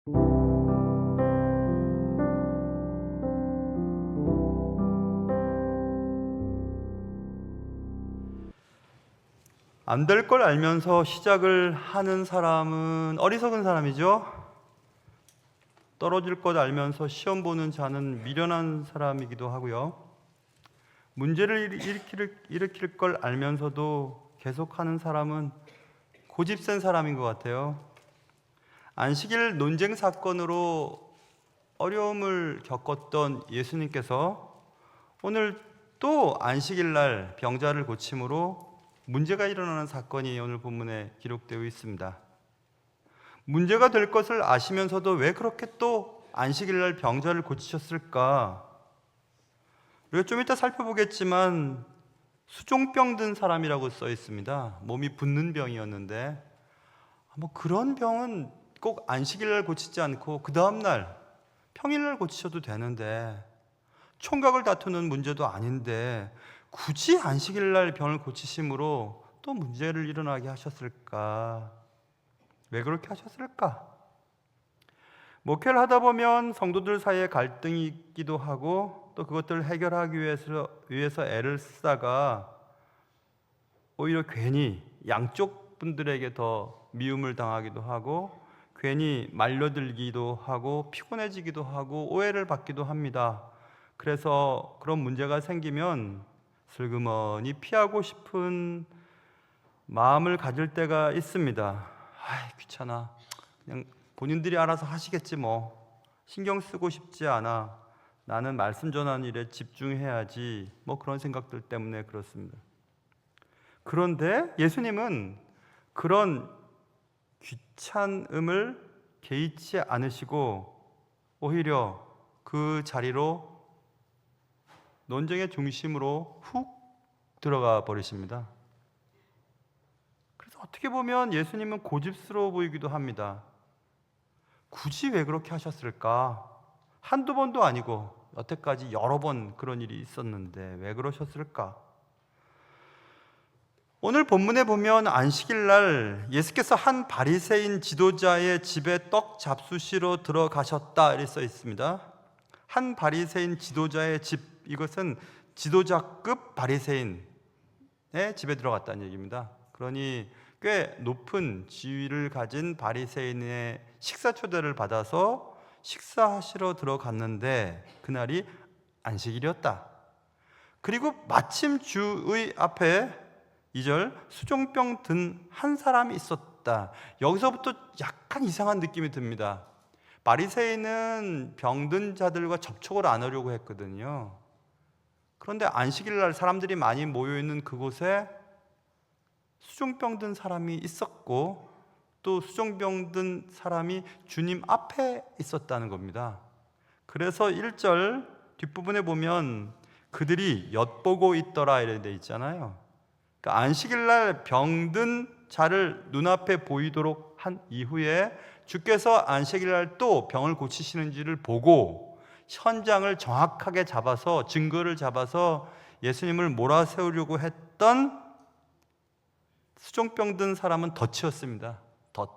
안 될 걸 알면서 시작을 하는 사람은 어리석은 사람이죠. 떨어질 것 알면서 시험 보는 자는 미련한 사람이기도 하고요. 문제를 일으킬 걸 알면서도 계속하는 사람은 고집센 사람인 것 같아요. 안식일 논쟁 사건으로 어려움을 겪었던 예수님께서 오늘 또 안식일 날 병자를 고침으로 문제가 일어나는 사건이 오늘 본문에 기록되어 있습니다. 문제가 될 것을 아시면서도 왜 그렇게 또 안식일 날 병자를 고치셨을까? 우리가 좀 이따 살펴보겠지만 수종병 든 사람이라고 써 있습니다. 몸이 붓는 병이었는데 그런 병은 꼭 안식일 날 고치지 않고 그 다음 날 평일 날 고치셔도 되는데 총각을 다투는 문제도 아닌데 굳이 안식일 날 병을 고치심으로 또 문제를 일어나게 하셨을까? 왜 그렇게 하셨을까? 목회를 하다 보면 성도들 사이에 갈등이 있기도 하고 또 그것들을 해결하기 위해서 애를 쓰다가 오히려 괜히 양쪽 분들에게 더 미움을 당하기도 하고 괜히 말려들기도 하고 피곤해지기도 하고 오해를 받기도 합니다. 그래서 그런 문제가 생기면 슬그머니 피하고 싶은 마음을 가질 때가 있습니다. 귀찮아. 그냥 본인들이 알아서 하시겠지 뭐. 신경 쓰고 싶지 않아. 나는 말씀 전하는 일에 집중해야지. 그런 생각들 때문에 그렇습니다. 그런데 예수님은 그런 귀찮음을 개의치 않으시고 오히려 그 자리로 논쟁의 중심으로 훅 들어가 버리십니다. 그래서 어떻게 보면 예수님은 고집스러워 보이기도 합니다. 굳이 왜 그렇게 하셨을까? 한두 번도 아니고 여태까지 여러 번 그런 일이 있었는데 왜 그러셨을까? 오늘 본문에 보면 안식일 날 예수께서 한 바리새인 지도자의 집에 떡 잡수시러 들어가셨다 이렇게 써 있습니다. 한 바리새인 지도자의 집, 이것은 지도자급 바리새인의 집에 들어갔다는 얘기입니다. 그러니 꽤 높은 지위를 가진 바리새인의 식사 초대를 받아서 식사하시러 들어갔는데 그날이 안식일이었다. 그리고 마침 주의 앞에 2절 수종병 든 한 사람이 있었다. 여기서부터 약간 이상한 느낌이 듭니다. 바리새인은 병든 자들과 접촉을 안 하려고 했거든요. 그런데 안식일 날 사람들이 많이 모여 있는 그곳에 수종병 든 사람이 있었고 또 수종병 든 사람이 주님 앞에 있었다는 겁니다. 그래서 1절 뒷부분에 보면 그들이 엿보고 있더라 이렇게 돼 있잖아요. 그러니까 안식일 날 병든 자를 눈앞에 보이도록 한 이후에 주께서 안식일 날 또 병을 고치시는지를 보고 현장을 정확하게 잡아서 증거를 잡아서 예수님을 몰아세우려고 했던 수종병 든 사람은 덫이었습니다. 덫.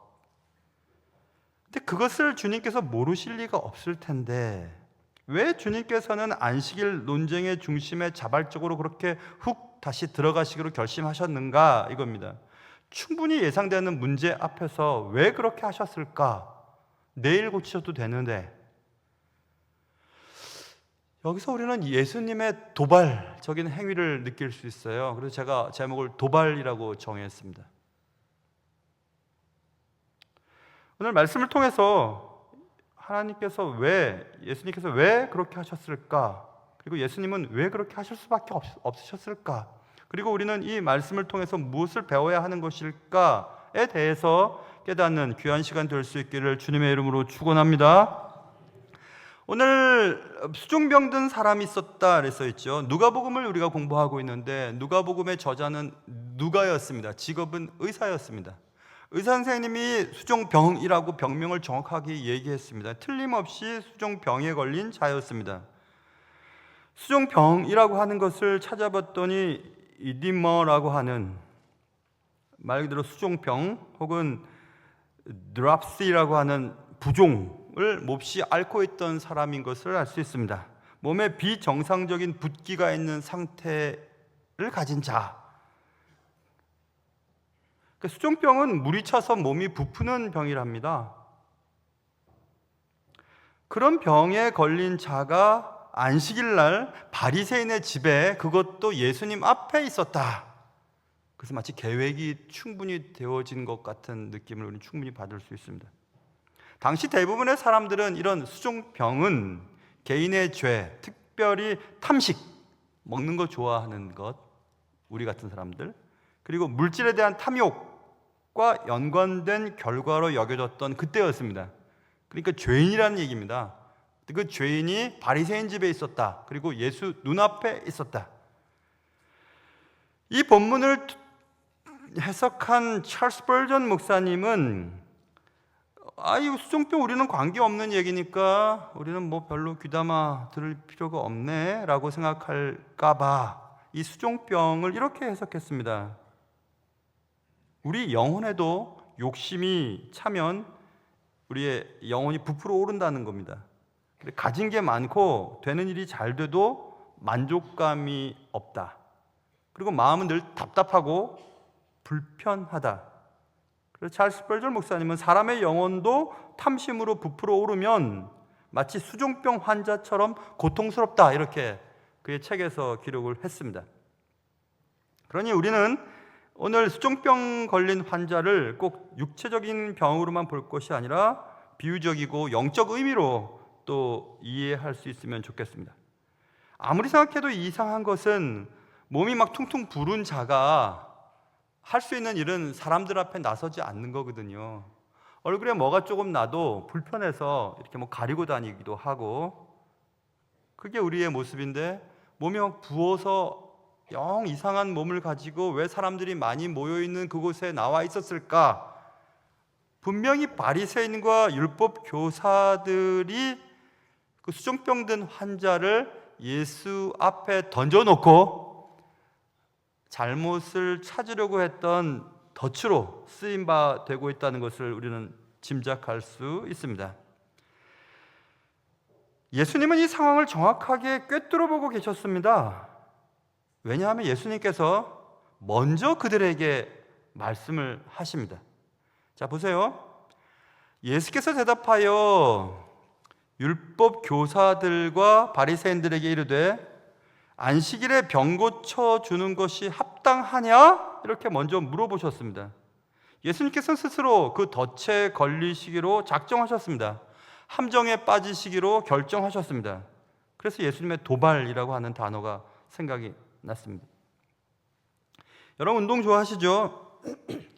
근데 그것을 주님께서 모르실 리가 없을 텐데 왜 주님께서는 안식일 논쟁의 중심에 자발적으로 그렇게 훅 다시 들어가시기로 결심하셨는가 이겁니다. 충분히 예상되는 문제 앞에서 왜 그렇게 하셨을까? 내일 고치셔도 되는데. 여기서 우리는 예수님의 도발적인 행위를 느낄 수 있어요. 그래서 제가 제목을 도발이라고 정했습니다. 오늘 말씀을 통해서 예수님께서 왜 그렇게 하셨을까? 그리고 예수님은 왜 그렇게 하실 수밖에 없으셨을까? 그리고 우리는 이 말씀을 통해서 무엇을 배워야 하는 것일까에 대해서 깨닫는 귀한 시간 될 수 있기를 주님의 이름으로 축원합니다. 오늘 수종병 든 사람이 있었다 그래서 있죠. 누가복음을 우리가 공부하고 있는데 누가복음의 저자는 누가였습니다. 직업은 의사였습니다. 의사 선생님이 수종병이라고 병명을 정확하게 얘기했습니다. 틀림없이 수종병에 걸린 자였습니다. 수종병이라고 하는 것을 찾아봤더니 이디머라고 하는 말 그대로 수종병 혹은 드랍시라고 하는 부종을 몹시 앓고 있던 사람인 것을 알 수 있습니다. 몸에 비정상적인 붓기가 있는 상태를 가진 자. 수종병은 물이 차서 몸이 부푸는 병이랍니다. 그런 병에 걸린 자가 안식일 날 바리새인의 집에, 그것도 예수님 앞에 있었다. 그래서 마치 계획이 충분히 되어진 것 같은 느낌을 우리는 충분히 받을 수 있습니다. 당시 대부분의 사람들은 이런 수종병은 개인의 죄, 특별히 탐식, 먹는 거 좋아하는 것, 우리 같은 사람들, 그리고 물질에 대한 탐욕과 연관된 결과로 여겨졌던 그때였습니다. 그러니까 죄인이라는 얘기입니다. 그 죄인이 바리새인 집에 있었다. 그리고 예수 눈앞에 있었다. 이 본문을 해석한 찰스 스펄전 목사님은 이 수종병 우리는 관계없는 얘기니까 우리는 뭐 별로 귀담아 들을 필요가 없네 라고 생각할까 봐 이 수종병을 이렇게 해석했습니다. 우리 영혼에도 욕심이 차면 우리의 영혼이 부풀어 오른다는 겁니다. 가진 게 많고 되는 일이 잘 돼도 만족감이 없다. 그리고 마음은 늘 답답하고 불편하다. 그래서 찰스 스펄전 목사님은 사람의 영혼도 탐심으로 부풀어 오르면 마치 수종병 환자처럼 고통스럽다, 이렇게 그의 책에서 기록을 했습니다. 그러니 우리는 오늘 수종병 걸린 환자를 꼭 육체적인 병으로만 볼 것이 아니라 비유적이고 영적 의미로 또 이해할 수 있으면 좋겠습니다. 아무리 생각해도 이상한 것은 몸이 막 퉁퉁 부은 자가 할 수 있는 일은 사람들 앞에 나서지 않는 거거든요. 얼굴에 뭐가 조금 나도 불편해서 이렇게 뭐 가리고 다니기도 하고, 그게 우리의 모습인데 몸이 막 부어서 영 이상한 몸을 가지고 왜 사람들이 많이 모여있는 그곳에 나와 있었을까? 분명히 바리새인과 율법 교사들이 그 수종병 든 환자를 예수 앞에 던져놓고 잘못을 찾으려고 했던 덫으로 쓰임 바 되고 있다는 것을 우리는 짐작할 수 있습니다. 예수님은 이 상황을 정확하게 꿰뚫어 보고 계셨습니다. 왜냐하면 예수님께서 먼저 그들에게 말씀을 하십니다. 자, 보세요. 예수께서 대답하여 율법 교사들과 바리새인들에게 이르되 안식일에 병 고쳐 주는 것이 합당하냐? 이렇게 먼저 물어보셨습니다. 예수님께서는 스스로 그 덫에 걸리시기로 작정하셨습니다. 함정에 빠지시기로 결정하셨습니다. 그래서 예수님의 도발이라고 하는 단어가 생각이 났습니다. 여러분 운동 좋아하시죠?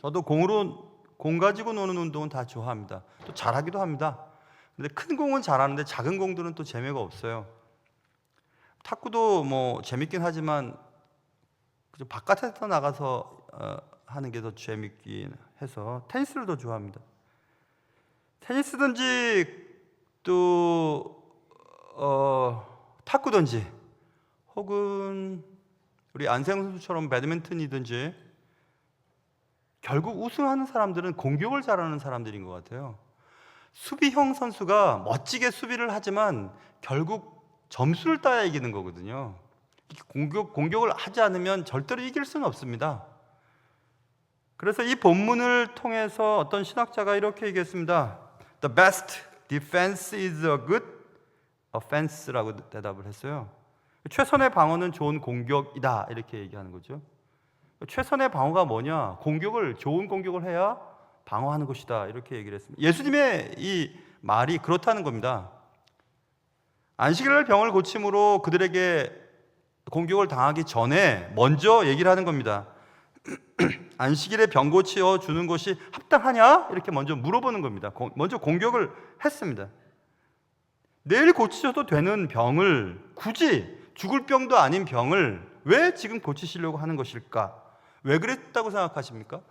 저도 공 가지고 노는 운동은 다 좋아합니다. 또 잘하기도 합니다. 근데 큰 공은 잘하는데 작은 공들은 또 재미가 없어요. 탁구도 뭐 재밌긴 하지만 바깥에서 나가서 하는 게 더 재밌긴 해서 테니스를 더 좋아합니다. 테니스든지 또 탁구든지 혹은 우리 안세영 선수처럼 배드민턴이든지 결국 우승하는 사람들은 공격을 잘하는 사람들인 것 같아요. 수비형 선수가 멋지게 수비를 하지만 결국 점수를 따야 이기는 거거든요. 공격을 하지 않으면 절대로 이길 수는 없습니다. 그래서 이 본문을 통해서 어떤 신학자가 이렇게 얘기했습니다. The best defense is a good offense라고 대답을 했어요. 최선의 방어는 좋은 공격이다, 이렇게 얘기하는 거죠. 최선의 방어가 뭐냐? 좋은 공격을 해야 방어하는 것이다, 이렇게 얘기를 했습니다. 예수님의 이 말이 그렇다는 겁니다. 안식일날 병을 고침으로 그들에게 공격을 당하기 전에 먼저 얘기를 하는 겁니다. 안식일에 병 고쳐 주는 것이 합당하냐? 이렇게 먼저 물어보는 겁니다. 먼저 공격을 했습니다. 내일 고치셔도 되는 병을, 굳이 죽을 병도 아닌 병을 왜 지금 고치시려고 하는 것일까? 왜 그랬다고 생각하십니까?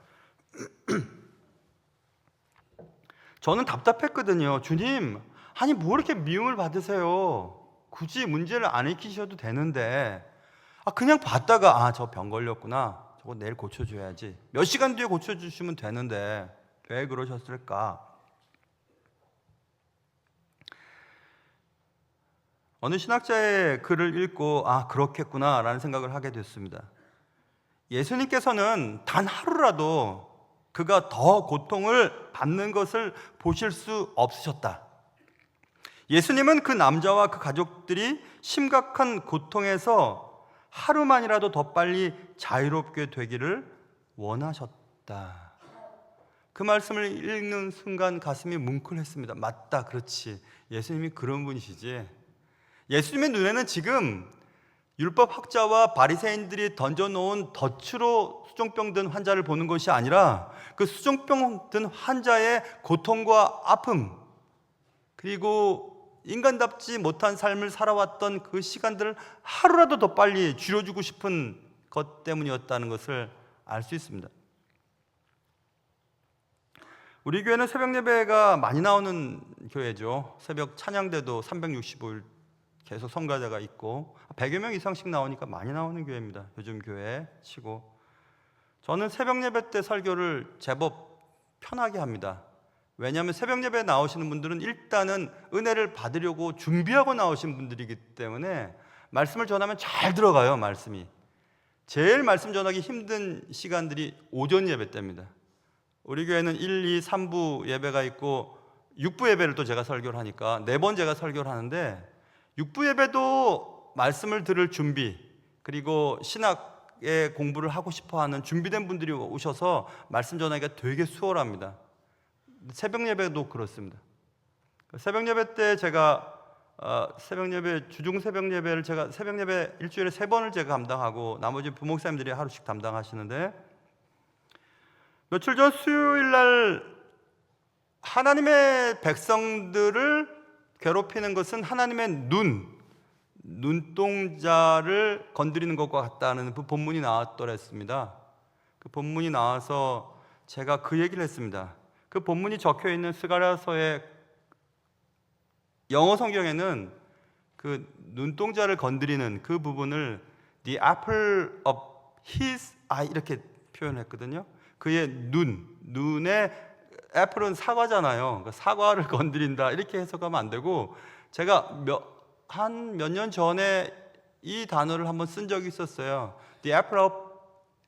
저는 답답했거든요. 주님, 아니 뭐 이렇게 미움을 받으세요? 굳이 문제를 안 익히셔도 되는데 그냥 봤다가 저 병 걸렸구나, 저거 내일 고쳐줘야지, 몇 시간 뒤에 고쳐주시면 되는데 왜 그러셨을까? 어느 신학자의 글을 읽고 그렇겠구나 라는 생각을 하게 됐습니다. 예수님께서는 단 하루라도 그가 더 고통을 받는 것을 보실 수 없으셨다. 예수님은 그 남자와 그 가족들이 심각한 고통에서 하루만이라도 더 빨리 자유롭게 되기를 원하셨다. 그 말씀을 읽는 순간 가슴이 뭉클했습니다. 맞다, 그렇지. 예수님이 그런 분이시지. 예수님의 눈에는 지금 율법학자와 바리새인들이 던져놓은 덫으로 수종병 든 환자를 보는 것이 아니라 그 수종병 든 환자의 고통과 아픔, 그리고 인간답지 못한 삶을 살아왔던 그 시간들을 하루라도 더 빨리 줄여주고 싶은 것 때문이었다는 것을 알 수 있습니다. 우리 교회는 새벽 예배가 많이 나오는 교회죠. 새벽 찬양대도 365일 계속 성가자가 있고 100여 명 이상씩 나오니까 많이 나오는 교회입니다. 요즘 교회 치고. 저는 새벽 예배 때 설교를 제법 편하게 합니다. 왜냐하면 새벽 예배에 나오시는 분들은 일단은 은혜를 받으려고 준비하고 나오신 분들이기 때문에 말씀을 전하면 잘 들어가요. 말씀이. 제일 말씀 전하기 힘든 시간들이 오전 예배 때입니다. 우리 교회는 1, 2, 3부 예배가 있고 6부 예배를 또 제가 설교를 하니까 4번 제가 설교를 하는데 6부 예배도 말씀을 들을 준비, 그리고 신학의 공부를 하고 싶어하는 준비된 분들이 오셔서 말씀 전하기가 되게 수월합니다. 새벽 예배도 그렇습니다. 새벽 예배 때 제가 새벽 예배, 주중 새벽 예배를 제가 새벽 예배 일주일에 3번을 제가 감당하고 나머지 부목사님들이 하루씩 담당하시는데, 며칠 전 수요일 날 하나님의 백성들을 괴롭히는 것은 하나님의 눈동자를 건드리는 것과 같다는 그 본문이 나왔더랬습니다. 그 본문이 나와서 제가 그 얘기를 했습니다. 그 본문이 적혀 있는 스가랴서의 영어 성경에는 그 눈동자를 건드리는 그 부분을 the apple of his eye 이렇게 표현했거든요. 그의 눈의 애플은 사과잖아요. 사과를 건드린다 이렇게 해석하면 안 되고, 제가 몇 년 전에 이 단어를 한번 쓴 적이 있었어요. The apple of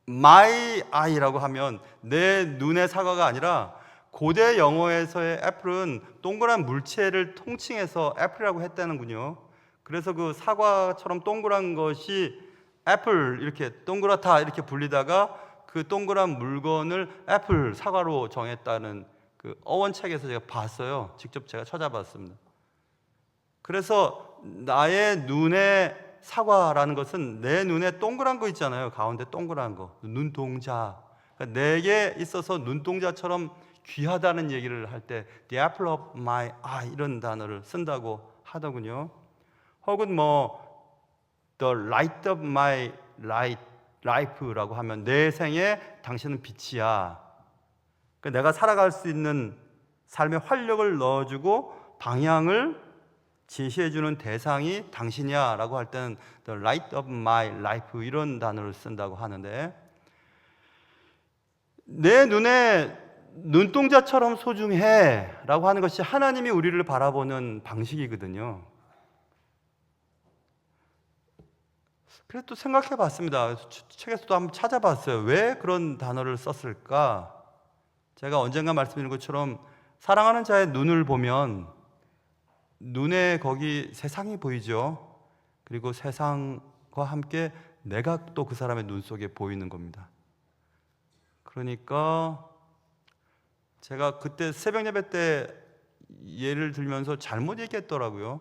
my eye라고 하면 내 눈의 사과가 아니라, 고대 영어에서의 애플은 동그란 물체를 통칭해서 애플이라고 했다는군요. 그래서 그 사과처럼 동그란 것이 애플, 이렇게 동그랗다 이렇게 불리다가 그 동그란 물건을 애플, 사과로 정했다는 그 어원책에서 제가 봤어요. 직접 제가 찾아봤습니다. 그래서 나의 눈에 사과라는 것은 내 눈에 동그란 거 있잖아요. 가운데 동그란 거, 눈동자. 그러니까 내게 있어서 눈동자처럼 귀하다는 얘기를 할 때 the apple of my eye 이런 단어를 쓴다고 하더군요. 혹은 the light of my life라고 하면 내 생에 당신은 빛이야. 그러니까 내가 살아갈 수 있는 삶의 활력을 넣어주고 방향을 제시해주는 대상이 당신이야 라고 할 때는 the light of my life 이런 단어를 쓴다고 하는데, 내 눈에 눈동자처럼 소중해 라고 하는 것이 하나님이 우리를 바라보는 방식이거든요. 그래서 또 생각해 봤습니다. 책에서도 한번 찾아봤어요. 왜 그런 단어를 썼을까? 제가 언젠가 말씀드린 것처럼 사랑하는 자의 눈을 보면 눈에 거기 세상이 보이죠. 그리고 세상과 함께 내가 또 그 사람의 눈 속에 보이는 겁니다. 그러니까 제가 그때 새벽 예배 때 예를 들면서 잘못 얘기했더라고요.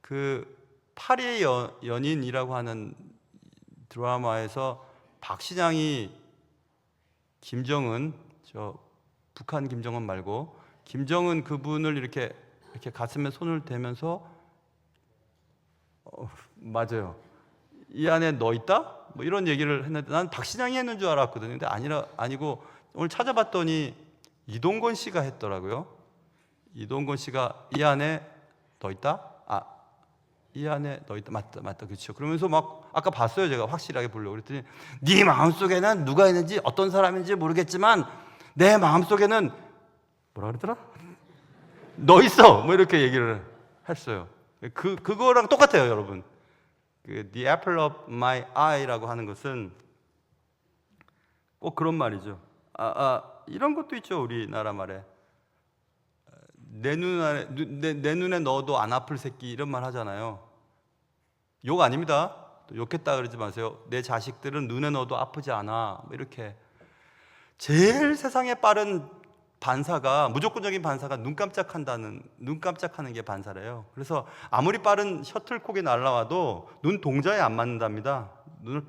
그 파리의 연인이라고 하는 드라마에서 박신양이 김정은, 북한 김정은 말고 김정은 그분을 이렇게 가슴에 손을 대면서 맞아요. 이 안에 너 있다? 이런 얘기를 했는데 난 박신양이 했는 줄 알았거든요. 근데 아니고 오늘 찾아봤더니 이동건 씨가 했더라고요. 이동건 씨가 이 안에 너 있다? 이 안에 너 있다. 맞다. 그렇죠. 그러면서 막 아까 봤어요. 제가 확실하게 보려고 그랬더니 네 마음속에는 누가 있는지 어떤 사람인지 모르겠지만 내 마음속에는 뭐라 그러더라? 너 있어. 이렇게 얘기를 했어요. 그거랑 똑같아요, 여러분. The apple of my eye라고 하는 것은 꼭 그런 말이죠. 이런 것도 있죠, 우리나라 말에. 내 눈에 넣어도 안 아플 새끼, 이런 말 하잖아요. 욕 아닙니다. 또 욕했다 그러지 마세요. 내 자식들은 눈에 넣어도 아프지 않아, 이렇게. 제일 세상에 빠른 반사가, 무조건적인 반사가 눈 깜짝하는 게 반사래요. 그래서 아무리 빠른 셔틀콕이 날라와도 눈 동자에 안 맞는답니다. 눈을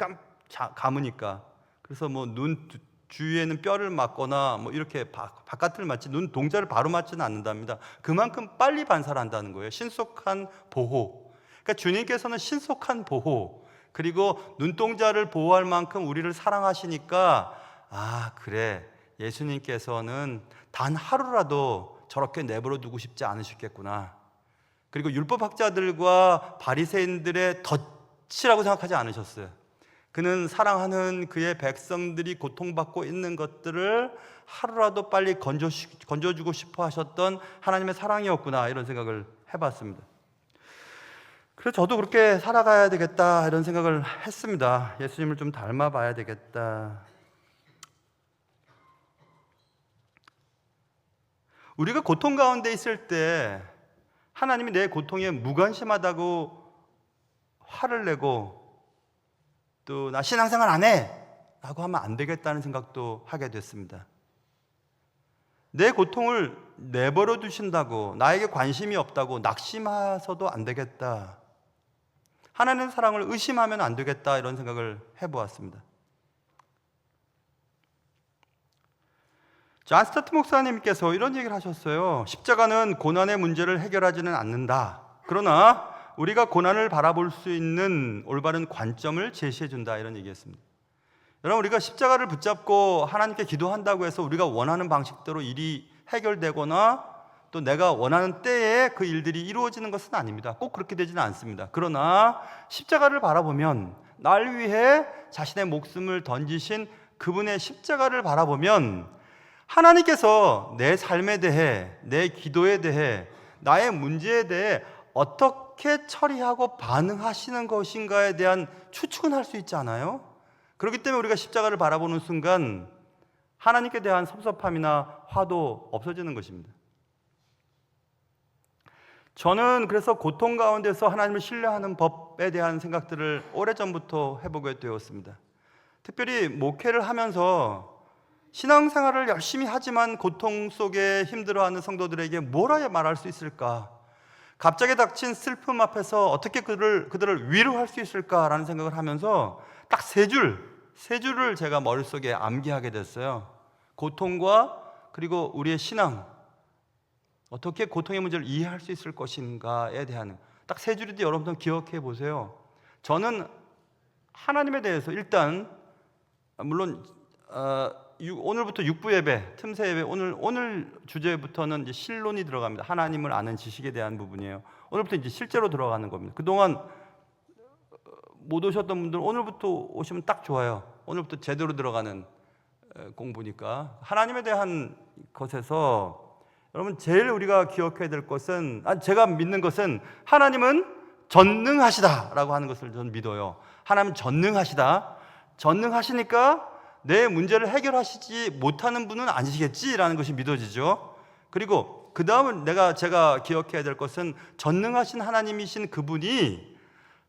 감으니까. 그래서 뭐 눈 주위에는 뼈를 맞거나 뭐 이렇게 바깥을 맞지 눈 동자를 바로 맞지는 않는답니다. 그만큼 빨리 반사를 한다는 거예요. 신속한 보호. 그러니까 주님께서는 신속한 보호, 그리고 눈동자를 보호할 만큼 우리를 사랑하시니까, 그래, 예수님께서는 단 하루라도 저렇게 내버려 두고 싶지 않으셨겠구나. 그리고 율법학자들과 바리새인들의 덫이라고 생각하지 않으셨어요. 그는 사랑하는 그의 백성들이 고통받고 있는 것들을 하루라도 빨리 건져주고 싶어 하셨던 하나님의 사랑이었구나, 이런 생각을 해봤습니다. 그래서 저도 그렇게 살아가야 되겠다, 이런 생각을 했습니다. 예수님을 좀 닮아봐야 되겠다. 우리가 고통 가운데 있을 때 하나님이 내 고통에 무관심하다고 화를 내고 또 나 신앙생활 안 해! 라고 하면 안 되겠다는 생각도 하게 됐습니다. 내 고통을 내버려 두신다고, 나에게 관심이 없다고 낙심해서도 안 되겠다. 하나님의 사랑을 의심하면 안 되겠다, 이런 생각을 해보았습니다. 존 스타트 목사님께서 이런 얘기를 하셨어요. 십자가는 고난의 문제를 해결하지는 않는다. 그러나 우리가 고난을 바라볼 수 있는 올바른 관점을 제시해준다, 이런 얘기였습니다. 여러분, 우리가 십자가를 붙잡고 하나님께 기도한다고 해서 우리가 원하는 방식대로 일이 해결되거나 또 내가 원하는 때에 그 일들이 이루어지는 것은 아닙니다. 꼭 그렇게 되지는 않습니다. 그러나 십자가를 바라보면, 날 위해 자신의 목숨을 던지신 그분의 십자가를 바라보면 하나님께서 내 삶에 대해, 내 기도에 대해, 나의 문제에 대해 어떻게 처리하고 반응하시는 것인가에 대한 추측은 할 수 있지 않아요? 그렇기 때문에 우리가 십자가를 바라보는 순간 하나님께 대한 섭섭함이나 화도 없어지는 것입니다. 저는 그래서 고통 가운데서 하나님을 신뢰하는 법에 대한 생각들을 오래전부터 해보게 되었습니다. 특별히 목회를 하면서 신앙생활을 열심히 하지만 고통 속에 힘들어하는 성도들에게 뭐라 말할 수 있을까? 갑자기 닥친 슬픔 앞에서 어떻게 그들을 위로할 수 있을까라는 생각을 하면서 딱 세 줄을 제가 머릿속에 암기하게 됐어요. 고통과 그리고 우리의 신앙, 어떻게 고통의 문제를 이해할 수 있을 것인가에 대한 딱 세 줄인데 여러분들 기억해 보세요. 저는 하나님에 대해서 일단, 물론 오늘부터 육부 예배, 틈새 예배, 오늘 주제부터는 이제 실론이 들어갑니다. 하나님을 아는 지식에 대한 부분이에요. 오늘부터 이제 실제로 들어가는 겁니다. 그동안 못 오셨던 분들은 오늘부터 오시면 딱 좋아요. 오늘부터 제대로 들어가는 공부니까. 하나님에 대한 것에서 여러분 제일 우리가 기억해야 될 것은, 제가 믿는 것은 하나님은 전능하시다라고 하는 것을 저는 믿어요. 하나님은 전능하시니까 내 문제를 해결하시지 못하는 분은 아니시겠지라는 것이 믿어지죠. 그리고 그 다음은 제가 기억해야 될 것은 전능하신 하나님이신 그분이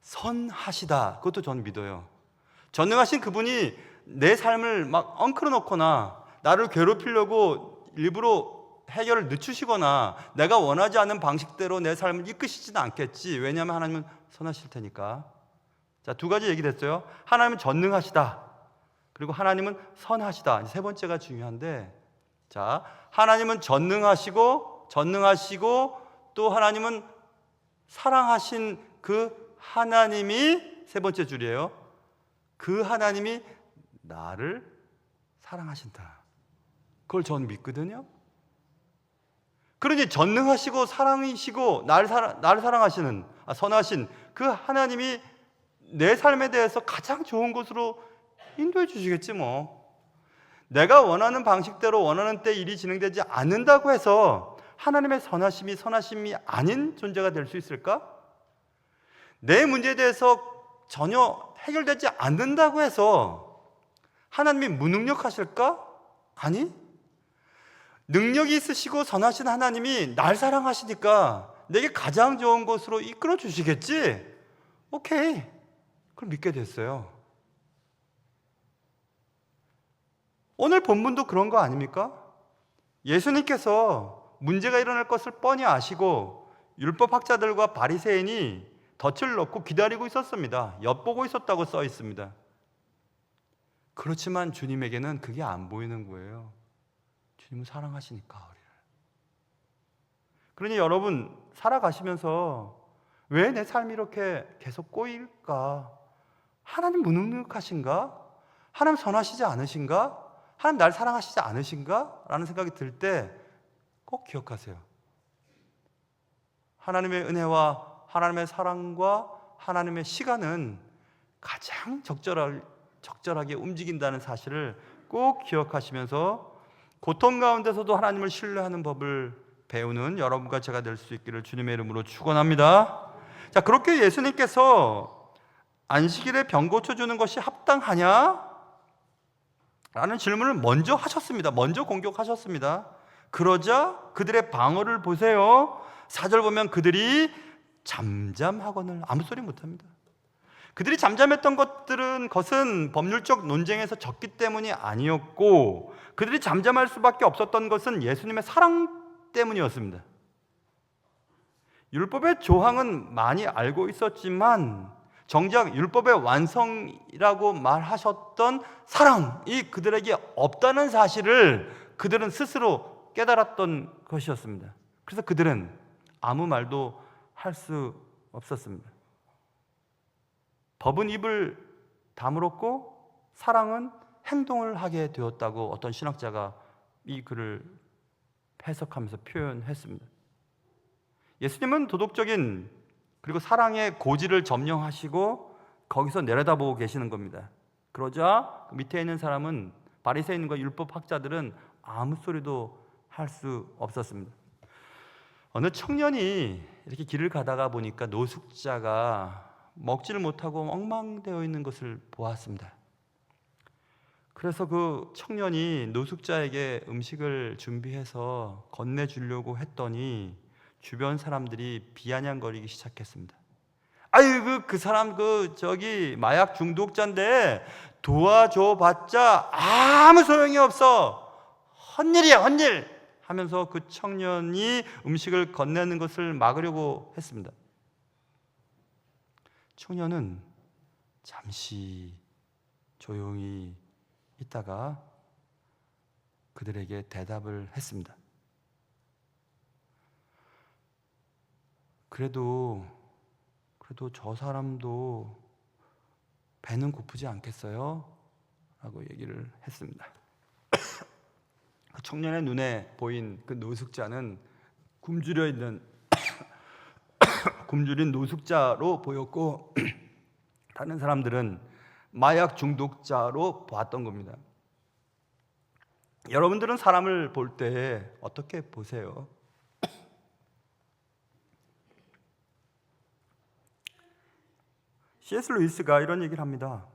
선하시다. 그것도 저는 믿어요. 전능하신 그분이 내 삶을 막 엉클어 놓거나 나를 괴롭히려고 일부러 해결을 늦추시거나 내가 원하지 않는 방식대로 내 삶을 이끄시지는 않겠지. 왜냐하면 하나님은 선하실 테니까. 자, 두 가지 얘기 됐어요. 하나님은 전능하시다. 그리고 하나님은 선하시다. 세 번째가 중요한데, 자, 하나님은 전능하시고 또 하나님은 사랑하신 그 하나님이 세 번째 줄이에요. 그 하나님이 나를 사랑하신다. 그걸 저는 믿거든요. 그러니 전능하시고 사랑이시고 나를 사랑하시는, 선하신 그 하나님이 내 삶에 대해서 가장 좋은 것으로 인도해 주시겠지 뭐. 내가 원하는 방식대로 원하는 때 일이 진행되지 않는다고 해서 하나님의 선하심이 아닌 존재가 될 수 있을까? 내 문제에 대해서 전혀 해결되지 않는다고 해서 하나님이 무능력하실까? 아니, 능력이 있으시고 선하신 하나님이 날 사랑하시니까 내게 가장 좋은 곳으로 이끌어 주시겠지? 오케이, 그걸 믿게 됐어요. 오늘 본문도 그런 거 아닙니까? 예수님께서 문제가 일어날 것을 뻔히 아시고 율법학자들과 바리새인이 덫을 넣고 기다리고 있었습니다. 엿보고 있었다고 써 있습니다. 그렇지만 주님에게는 그게 안 보이는 거예요. 주님은 사랑하시니까 우리를. 그러니 여러분, 살아가시면서 왜 내 삶이 이렇게 계속 꼬일까? 하나님 무능력하신가? 하나님 선하시지 않으신가? 하나님 날 사랑하시지 않으신가? 라는 생각이 들 때 꼭 기억하세요. 하나님의 은혜와 하나님의 사랑과 하나님의 시간은 가장 적절하게 움직인다는 사실을 꼭 기억하시면서 고통 가운데서도 하나님을 신뢰하는 법을 배우는 여러분과 제가 될 수 있기를 주님의 이름으로 축원합니다. 자, 그렇게 예수님께서 안식일에 병 고쳐주는 것이 합당하냐? 라는 질문을 먼저 하셨습니다. 먼저 공격하셨습니다. 그러자 그들의 방어를 보세요. 4절 보면 그들이 잠잠하거늘 아무 소리 못합니다. 그들이 잠잠했던 것은 법률적 논쟁에서 졌기 때문이 아니었고, 그들이 잠잠할 수밖에 없었던 것은 예수님의 사랑 때문이었습니다. 율법의 조항은 많이 알고 있었지만 정작 율법의 완성이라고 말하셨던 사랑이 그들에게 없다는 사실을 그들은 스스로 깨달았던 것이었습니다. 그래서 그들은 아무 말도 할 수 없었습니다. 법은 입을 다물었고 사랑은 행동을 하게 되었다고 어떤 신학자가 이 글을 해석하면서 표현했습니다. 예수님은 도덕적인 그리고 사랑의 고지를 점령하시고 거기서 내려다보고 계시는 겁니다. 그러자 밑에 있는 사람은, 바리새인과 율법학자들은 아무 소리도 할 수 없었습니다. 어느 청년이 이렇게 길을 가다가 보니까 노숙자가 먹지를 못하고 엉망되어 있는 것을 보았습니다. 그래서 그 청년이 노숙자에게 음식을 준비해서 건네주려고 했더니 주변 사람들이 비아냥거리기 시작했습니다. 아유, 그 사람 저기 마약 중독자인데 도와줘봤자 아무 소용이 없어. 헛일이야, 헛일. 하면서 그 청년이 음식을 건네는 것을 막으려고 했습니다. 청년은 잠시 조용히 있다가 그들에게 대답을 했습니다. 그래도 저 사람도 배는 고프지 않겠어요? 라고 얘기를 했습니다. 청년의 눈에 보인 그 노숙자는 굶주린 노숙자로 보였고 다른 사람들은 마약 중독자로 보았던 겁니다. 여러분들은 사람을 볼 때 어떻게 보세요? C.S. 루이스가 이런 얘기를 합니다.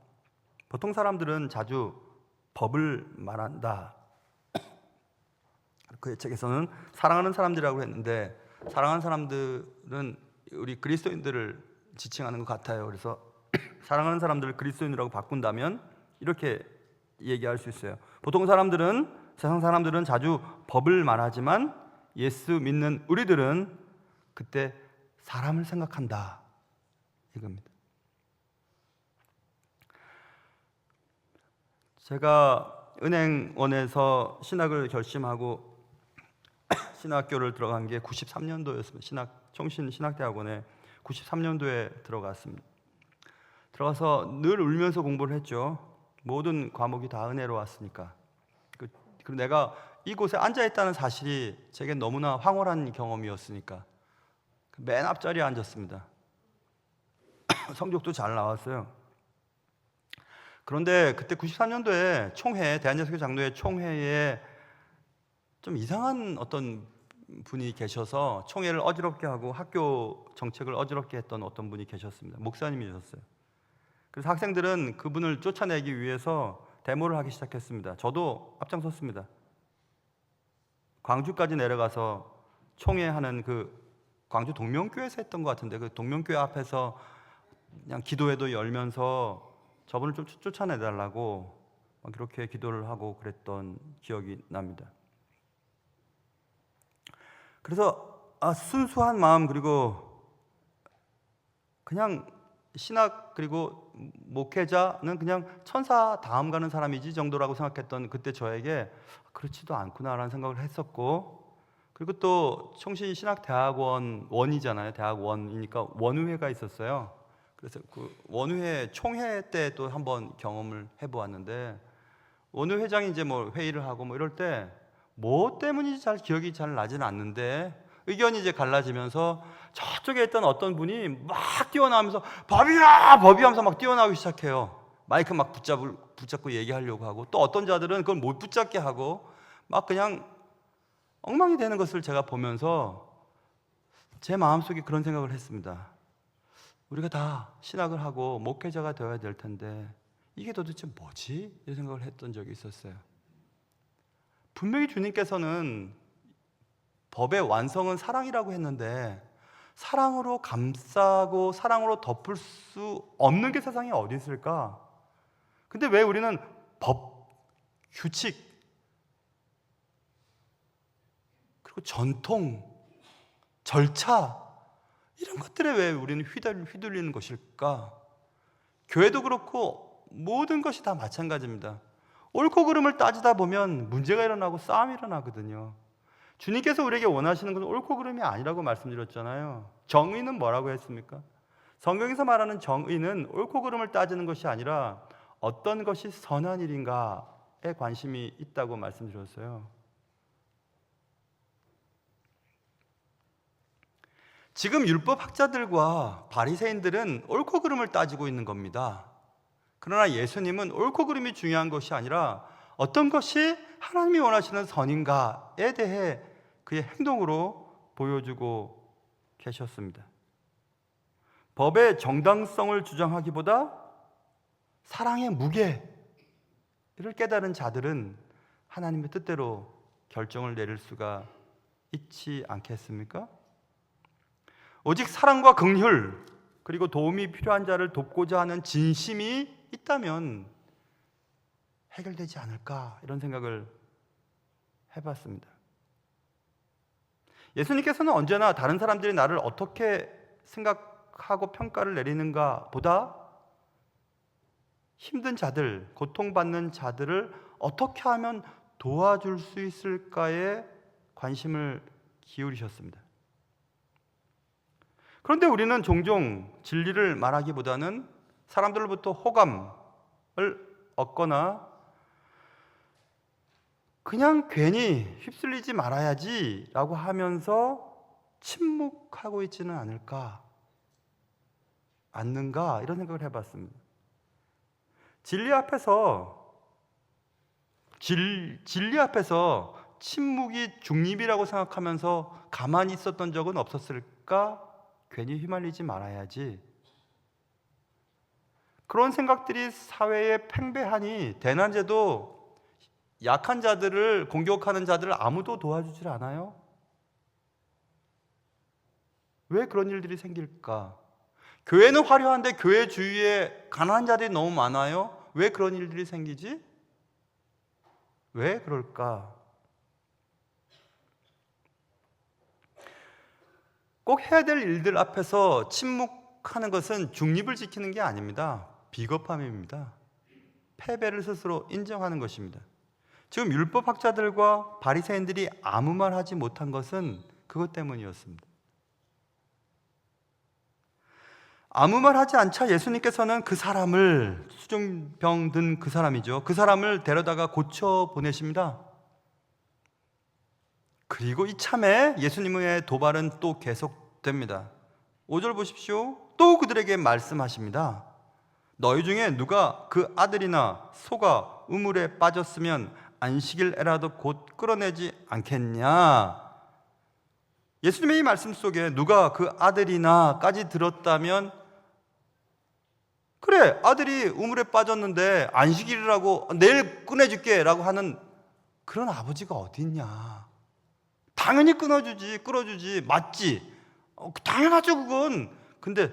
보통 사람들은 자주 법을 말한다. 그의 책에서는 사랑하는 사람들이라고 했는데, 사랑하는 사람들은 우리 그리스도인들을 지칭하는 것 같아요. 그래서 사랑하는 사람들을 그리스도인이라고 바꾼다면 이렇게 얘기할 수 있어요. 보통 세상 사람들은 자주 법을 말하지만 예수 믿는 우리들은 그때 사람을 생각한다, 이겁니다. 제가 은행원에서 신학을 결심하고 신학교를 들어간 게 93년도였습니다. 총신신학대학원에 93년도에 들어갔습니다. 들어가서 늘 울면서 공부를 했죠. 모든 과목이 다 은혜로웠으니까. 그리고 내가 이곳에 앉아있다는 사실이 제게 너무나 황홀한 경험이었으니까 맨 앞자리에 앉았습니다. 성적도 잘 나왔어요. 그런데 그때 93년도에 총회, 대한예수교 장로회 총회에 좀 이상한 어떤 분이 계셔서 총회를 어지럽게 하고 학교 정책을 어지럽게 했던 어떤 분이 계셨습니다. 목사님이셨어요. 그래서 학생들은 그분을 쫓아내기 위해서 데모를 하기 시작했습니다. 저도 앞장섰습니다. 광주까지 내려가서 총회하는 그 광주 동명교회에서 했던 것 같은데, 그 동명교회 앞에서 그냥 기도회도 열면서 저분을 좀 쫓아내달라고 막 그렇게 기도를 하고 그랬던 기억이 납니다. 그래서 순수한 마음, 그리고 그냥 신학 그리고 목회자는 그냥 천사 다음 가는 사람이지 정도라고 생각했던 그때 저에게 그렇지도 않구나라는 생각을 했었고, 그리고 또 청신신학대학원 원이잖아요. 대학 원이니까 원우회가 있었어요. 그래서 그 원우회 총회 때 또 한번 경험을 해보았는데, 원우회장이 이제 뭐 회의를 하고 뭐 이럴 때 뭐 때문인지 잘 기억이 잘 나지는 않는데, 의견이 이제 갈라지면서 저쪽에 있던 어떤 분이 막 뛰어나오면서 법이야! 법이야! 하면서 막 뛰어나오기 시작해요. 마이크 막 붙잡고 얘기하려고 하고, 또 어떤 자들은 그걸 못 붙잡게 하고 막 그냥 엉망이 되는 것을 제가 보면서 제 마음속에 그런 생각을 했습니다. 우리가 다 신학을 하고 목회자가 되어야 될 텐데 이게 도대체 뭐지? 이런 생각을 했던 적이 있었어요. 분명히 주님께서는 법의 완성은 사랑이라고 했는데 사랑으로 감싸고 사랑으로 덮을 수 없는 게 세상에 어디 있을까? 근데 왜 우리는 법, 규칙, 그리고 전통, 절차 이런 것들에 왜 우리는 휘둘리는 것일까? 교회도 그렇고 모든 것이 다 마찬가지입니다. 옳고 그름을 따지다 보면 문제가 일어나고 싸움이 일어나거든요. 주님께서 우리에게 원하시는 것은 옳고 그름이 아니라고 말씀드렸잖아요. 정의는 뭐라고 했습니까? 성경에서 말하는 정의는 옳고 그름을 따지는 것이 아니라 어떤 것이 선한 일인가에 관심이 있다고 말씀드렸어요. 지금 율법학자들과 바리새인들은 옳고 그름을 따지고 있는 겁니다. 그러나 예수님은 옳고 그름이 중요한 것이 아니라 어떤 것이 하나님이 원하시는 선인가에 대해 그의 행동으로 보여주고 계셨습니다. 법의 정당성을 주장하기보다 사랑의 무게를 깨달은 자들은 하나님의 뜻대로 결정을 내릴 수가 있지 않겠습니까? 오직 사랑과 긍휼 그리고 도움이 필요한 자를 돕고자 하는 진심이 있다면 해결되지 않을까, 이런 생각을 해봤습니다. 예수님께서는 언제나 다른 사람들이 나를 어떻게 생각하고 평가를 내리는가 보다 힘든 자들, 고통받는 자들을 어떻게 하면 도와줄 수 있을까에 관심을 기울이셨습니다. 그런데 우리는 종종 진리를 말하기보다는 사람들로부터 호감을 얻거나 그냥 괜히 휩쓸리지 말아야지 라고 하면서 침묵하고 있지는 않는가 이런 생각을 해봤습니다. 진리 앞에서 침묵이 중립이라고 생각하면서 가만히 있었던 적은 없었을까? 괜히 휘말리지 말아야지. 그런 생각들이 사회에 팽배하니 대낮에도 약한 자들을 공격하는 자들을 아무도 도와주질 않아요. 왜 그런 일들이 생길까? 교회는 화려한데 교회 주위에 가난한 자들이 너무 많아요. 왜 그런 일들이 생기지? 왜 그럴까? 꼭 해야 될 일들 앞에서 침묵하는 것은 중립을 지키는 게 아닙니다. 비겁함입니다. 패배를 스스로 인정하는 것입니다. 지금 율법학자들과 바리새인들이 아무 말 하지 못한 것은 그것 때문이었습니다. 아무 말 하지 않자 예수님께서는 그 사람을, 수중병 든 그 사람이죠, 그 사람을 데려다가 고쳐 보내십니다. 그리고 이참에 예수님의 도발은 또 계속됩니다. 5절 보십시오. 또 그들에게 말씀하십니다. 너희 중에 누가 그 아들이나 소가 우물에 빠졌으면 안식일에라도 곧 끌어내지 않겠냐? 예수님의 이 말씀 속에 누가 그 아들이나까지 들었다면, 그래, 아들이 우물에 빠졌는데 안식일이라고 내일 꺼내줄게 라고 하는 그런 아버지가 어디 있냐. 당연히 끌어주지, 맞지? 당연하죠, 그건. 근데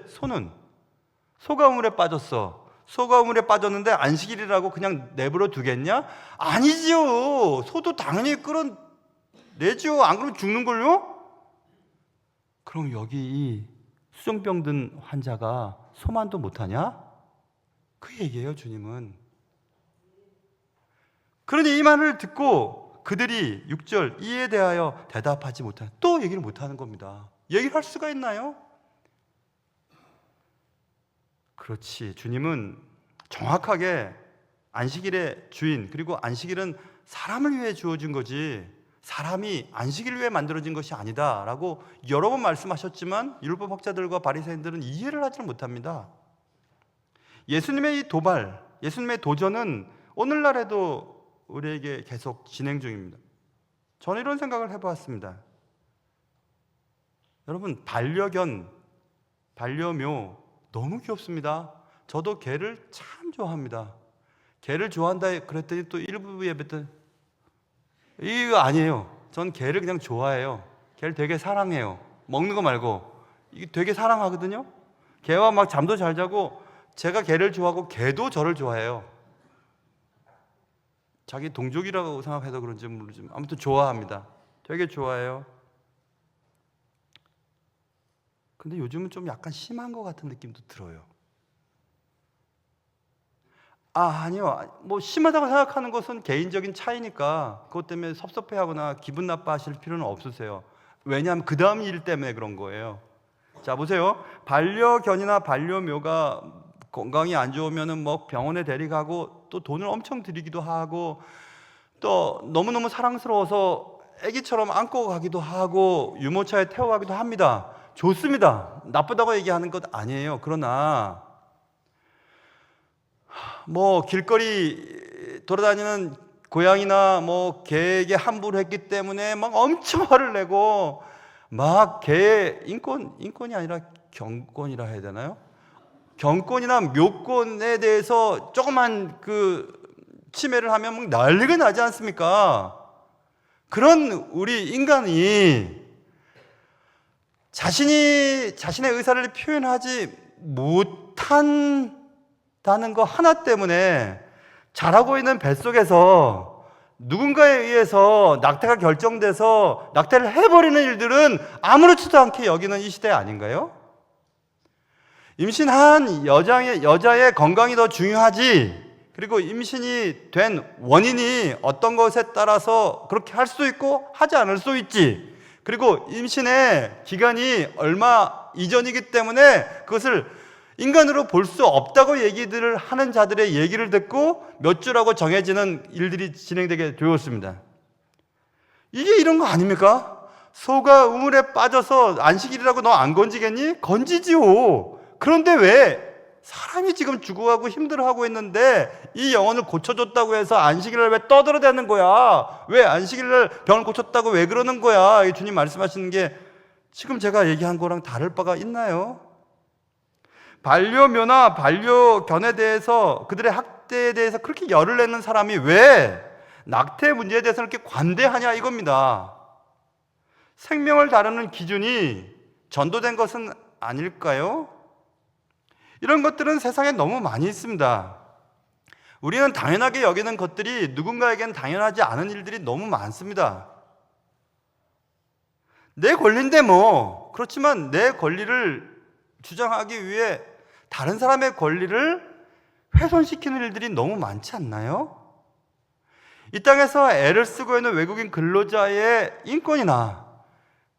소가 우물에 빠졌어. 소가 우물에 빠졌는데 안식일이라고 그냥 내버려 두겠냐? 아니지요. 소도 당연히 끌어내죠. 안 그러면 죽는걸요? 그럼 여기 이 수정병 든 환자가 소만도 못하냐? 그 얘기예요, 주님은. 그러니 이 말을 듣고 그들이 6절 이에 대하여 대답하지 못하는, 또 얘기를 못하는 겁니다. 얘기를 할 수가 있나요? 그렇지. 주님은 정확하게 안식일의 주인, 그리고 안식일은 사람을 위해 주어진 거지 사람이 안식일을 위해 만들어진 것이 아니다 라고 여러 번 말씀하셨지만 율법 학자들과 바리새인들은 이해를 하지 못합니다. 예수님의 이 도발, 예수님의 도전은 오늘날에도 우리에게 계속 진행 중입니다. 저는 이런 생각을 해보았습니다. 여러분, 반려견, 반려묘 너무 귀엽습니다. 저도 개를 참 좋아합니다. 개를 좋아한다 그랬더니 또 일부 예배 때 이거 아니에요. 전 개를 그냥 좋아해요. 개를 되게 사랑해요. 먹는 거 말고 이게 되게 사랑하거든요. 개와 막 잠도 잘 자고, 제가 개를 좋아하고 개도 저를 좋아해요. 자기 동족이라고 생각해서 그런지 모르지만 아무튼 좋아합니다. 되게 좋아해요. 근데 요즘은 좀 약간 심한 것 같은 느낌도 들어요. 아니요. 뭐 심하다고 생각하는 것은 개인적인 차이니까 그것 때문에 섭섭해하거나 기분 나빠하실 필요는 없으세요. 왜냐하면 그 다음 일 때문에 그런 거예요. 자, 보세요. 반려견이나 반려묘가 건강이 안 좋으면은 뭐 병원에 데려가고 또 돈을 엄청 들이기도 하고 또 너무너무 사랑스러워서 아기처럼 안고 가기도 하고 유모차에 태워가기도 합니다. 좋습니다. 나쁘다고 얘기하는 것 아니에요. 그러나 뭐 길거리 돌아다니는 고양이나 뭐 개에게 함부로 했기 때문에 막 엄청 화를 내고 막 개의 인권이 아니라 경권이라 해야 되나요? 경권이나 묘권에 대해서 조그만 그 침해를 하면 막 난리가 나지 않습니까? 그런 우리 인간이 자신의 의사를 표현하지 못한다는 거 하나 때문에 자라고 있는 뱃속에서 누군가에 의해서 낙태가 결정돼서 낙태를 해버리는 일들은 아무렇지도 않게 여기는 이 시대 아닌가요? 임신한 여자의 건강이 더 중요하지, 그리고 임신이 된 원인이 어떤 것에 따라서 그렇게 할 수도 있고 하지 않을 수도 있지, 그리고 임신의 기간이 얼마 이전이기 때문에 그것을 인간으로 볼 수 없다고 얘기들을 하는 자들의 얘기를 듣고 몇 주라고 정해지는 일들이 진행되게 되었습니다. 이게 이런 거 아닙니까? 소가 우물에 빠져서 안식일이라고 너 안 건지겠니? 건지지요. 그런데 왜 사람이 지금 죽어가고 힘들어하고 있는데 이 영혼을 고쳐줬다고 해서 안식일을 왜 떠들어대는 거야? 왜 안식일을 병을 고쳤다고 왜 그러는 거야? 주님 말씀하시는 게 지금 제가 얘기한 거랑 다를 바가 있나요? 반려묘나 반려견에 대해서, 그들의 학대에 대해서 그렇게 열을 내는 사람이 왜 낙태 문제에 대해서 이렇게 관대하냐 이겁니다. 생명을 다루는 기준이 전도된 것은 아닐까요? 이런 것들은 세상에 너무 많이 있습니다. 우리는 당연하게 여기는 것들이 누군가에게는 당연하지 않은 일들이 너무 많습니다. 내 권리인데 뭐, 그렇지만 내 권리를 주장하기 위해 다른 사람의 권리를 훼손시키는 일들이 너무 많지 않나요? 이 땅에서 애를 쓰고 있는 외국인 근로자의 인권이나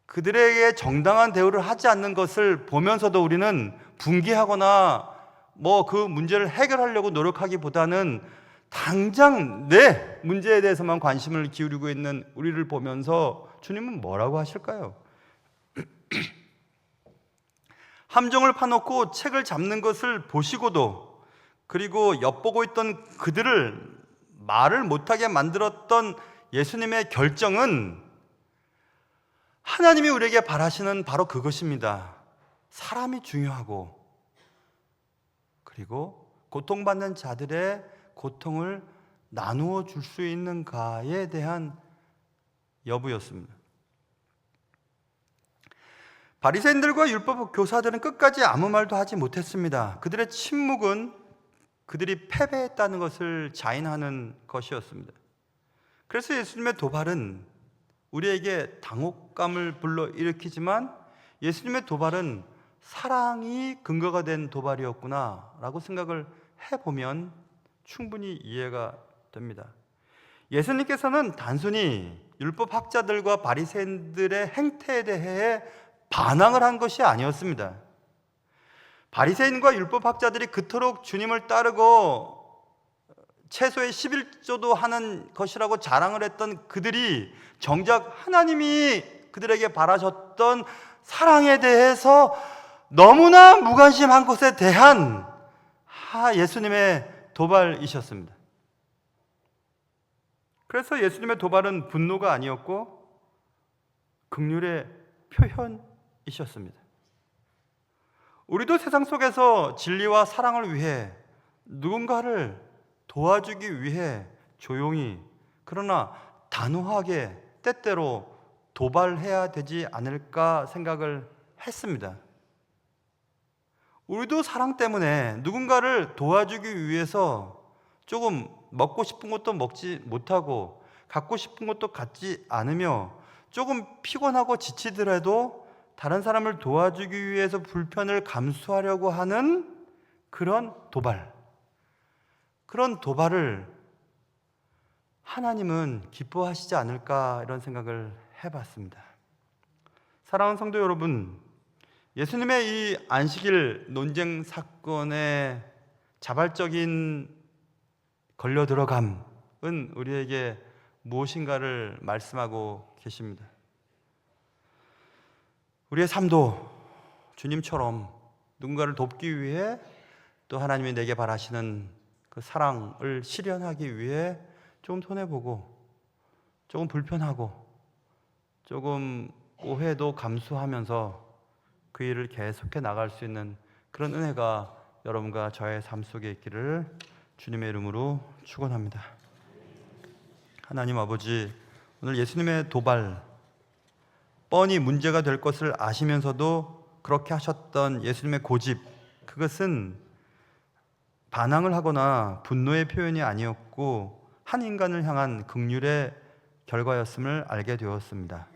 그들에게 정당한 대우를 하지 않는 것을 보면서도 우리는 분개하거나 뭐 그 문제를 해결하려고 노력하기보다는 당장 내 문제에 대해서만 관심을 기울이고 있는 우리를 보면서 주님은 뭐라고 하실까요? 함정을 파놓고 책을 잡는 것을 보시고도, 그리고 엿보고 있던 그들을 말을 못하게 만들었던 예수님의 결정은 하나님이 우리에게 바라시는 바로 그것입니다. 사람이 중요하고, 그리고 고통받는 자들의 고통을 나누어 줄 수 있는가에 대한 여부였습니다. 바리새인들과 율법 교사들은 끝까지 아무 말도 하지 못했습니다. 그들의 침묵은 그들이 패배했다는 것을 자인하는 것이었습니다. 그래서 예수님의 도발은 우리에게 당혹감을 불러일으키지만 예수님의 도발은 사랑이 근거가 된 도발이었구나라고 생각을 해보면 충분히 이해가 됩니다. 예수님께서는 단순히 율법학자들과 바리새인들의 행태에 대해 반항을 한 것이 아니었습니다. 바리새인과 율법학자들이 그토록 주님을 따르고 최소의 11조도 하는 것이라고 자랑을 했던 그들이 정작 하나님이 그들에게 바라셨던 사랑에 대해서 너무나 무관심한 것에 대한 예수님의 도발이셨습니다. 그래서 예수님의 도발은 분노가 아니었고 긍휼의 표현이셨습니다. 우리도 세상 속에서 진리와 사랑을 위해 누군가를 도와주기 위해 조용히, 그러나 단호하게 때때로 도발해야 되지 않을까 생각을 했습니다. 우리도 사랑 때문에 누군가를 도와주기 위해서 조금 먹고 싶은 것도 먹지 못하고 갖고 싶은 것도 갖지 않으며 조금 피곤하고 지치더라도 다른 사람을 도와주기 위해서 불편을 감수하려고 하는 그런 도발, 그런 도발을 하나님은 기뻐하시지 않을까 이런 생각을 해봤습니다. 사랑하는 성도 여러분, 예수님의 이 안식일 논쟁 사건의 자발적인 걸려들어감은 우리에게 무엇인가를 말씀하고 계십니다. 우리의 삶도 주님처럼 누군가를 돕기 위해 또 하나님이 내게 바라시는 그 사랑을 실현하기 위해 조금 손해보고 조금 불편하고 조금 오해도 감수하면서 그 일을 계속해 나갈 수 있는 그런 은혜가 여러분과 저의 삶 속에 있기를 주님의 이름으로 축원합니다. 하나님 아버지, 오늘 예수님의 도발, 뻔히 문제가 될 것을 아시면서도 그렇게 하셨던 예수님의 고집, 그것은 반항을 하거나 분노의 표현이 아니었고 한 인간을 향한 긍휼의 결과였음을 알게 되었습니다.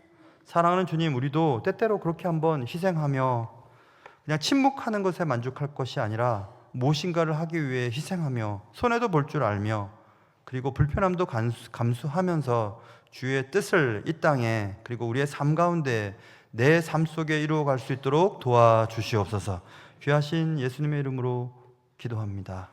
사랑하는 주님, 우리도 때때로 그렇게 한번 희생하며 그냥 침묵하는 것에 만족할 것이 아니라 무엇인가를 하기 위해 희생하며 손해도 볼 줄 알며 그리고 불편함도 감수하면서 주의 뜻을 이 땅에 그리고 우리의 삶 가운데 내 삶 속에 이루어갈 수 있도록 도와주시옵소서. 귀하신 예수님의 이름으로 기도합니다.